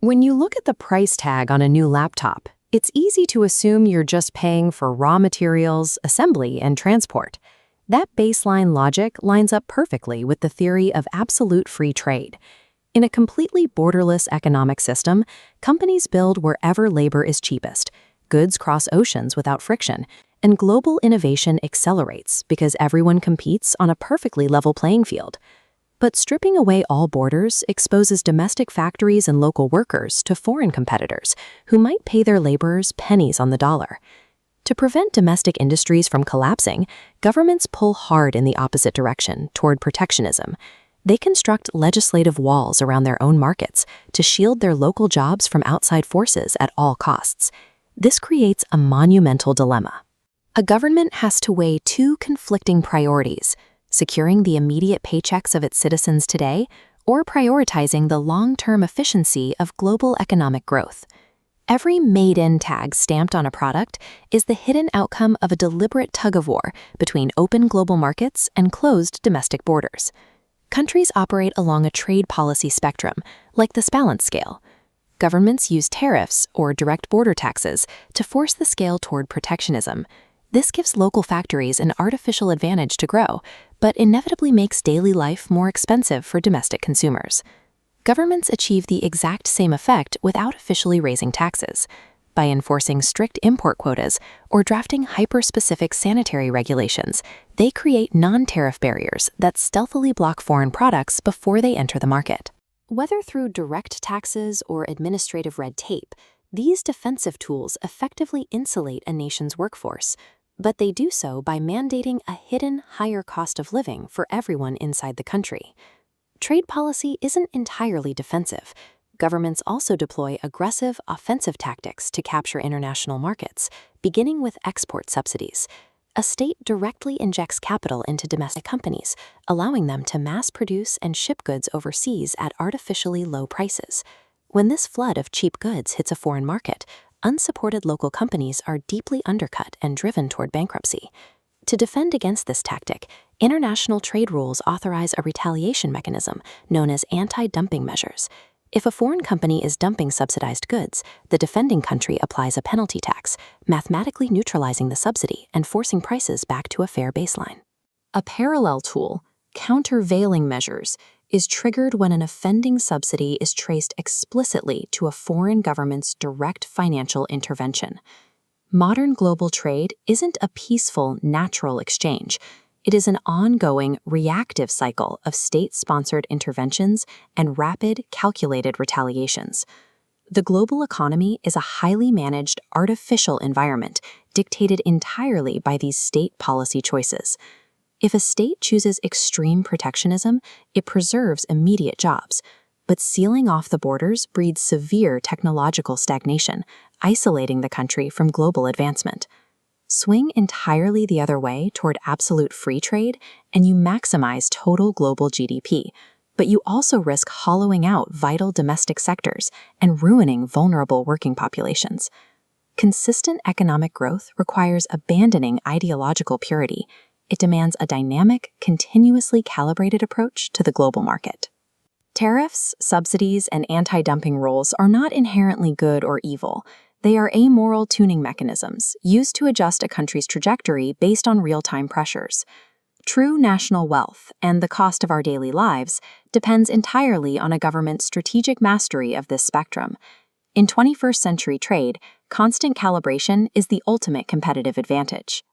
When you look at the price tag on a new laptop, it's easy to assume you're just paying for raw materials, assembly, and transport. That baseline logic lines up perfectly with the theory of absolute free trade. In a completely borderless economic system, companies build wherever labor is cheapest. Goods cross oceans without friction, and global innovation accelerates because everyone competes on a perfectly level playing field. But stripping away all borders exposes domestic factories and local workers to foreign competitors who might pay their laborers pennies on the dollar. To prevent domestic industries from collapsing, governments pull hard in the opposite direction, toward protectionism. They construct legislative walls around their own markets to shield their local jobs from outside forces at all costs. This creates a monumental dilemma. A government has to weigh two conflicting priorities: securing the immediate paychecks of its citizens today, or prioritizing the long-term efficiency of global economic growth. Every made-in tag stamped on a product is the hidden outcome of a deliberate tug-of-war between open global markets and closed domestic borders. Countries operate along a trade policy spectrum, like the balance scale. Governments use tariffs, or direct border taxes, to force the scale toward protectionism. This gives local factories an artificial advantage to grow, but inevitably makes daily life more expensive for domestic consumers. Governments achieve the exact same effect without officially raising taxes. By enforcing strict import quotas or drafting hyper-specific sanitary regulations, they create non-tariff barriers that stealthily block foreign products before they enter the market. Whether through direct taxes or administrative red tape, these defensive tools effectively insulate a nation's workforce, but they do so by mandating a hidden higher cost of living for everyone inside the country. Trade policy isn't entirely defensive. Governments also deploy aggressive, offensive tactics to capture international markets, beginning with export subsidies. A state directly injects capital into domestic companies, allowing them to mass produce and ship goods overseas at artificially low prices. When this flood of cheap goods hits a foreign market, unsupported local companies are deeply undercut and driven toward bankruptcy. To defend against this tactic, international trade rules authorize a retaliation mechanism known as anti-dumping measures. If a foreign company is dumping subsidized goods, the defending country applies a penalty tax, mathematically neutralizing the subsidy and forcing prices back to a fair baseline. A parallel tool, countervailing measures, is triggered when an offending subsidy is traced explicitly to a foreign government's direct financial intervention. Modern global trade isn't a peaceful, natural exchange. It is an ongoing, reactive cycle of state-sponsored interventions and rapid, calculated retaliations. The global economy is a highly managed, artificial environment dictated entirely by these state policy choices. If a state chooses extreme protectionism, it preserves immediate jobs, but sealing off the borders breeds severe technological stagnation, isolating the country from global advancement. Swing entirely the other way toward absolute free trade, and you maximize total global GDP, but you also risk hollowing out vital domestic sectors and ruining vulnerable working populations. Consistent economic growth requires abandoning ideological purity. It demands a dynamic, continuously calibrated approach to the global market. Tariffs, subsidies, and anti-dumping rules are not inherently good or evil. They are amoral tuning mechanisms used to adjust a country's trajectory based on real-time pressures. True national wealth and the cost of our daily lives depends entirely on a government's strategic mastery of this spectrum. In 21st century trade, constant calibration is the ultimate competitive advantage.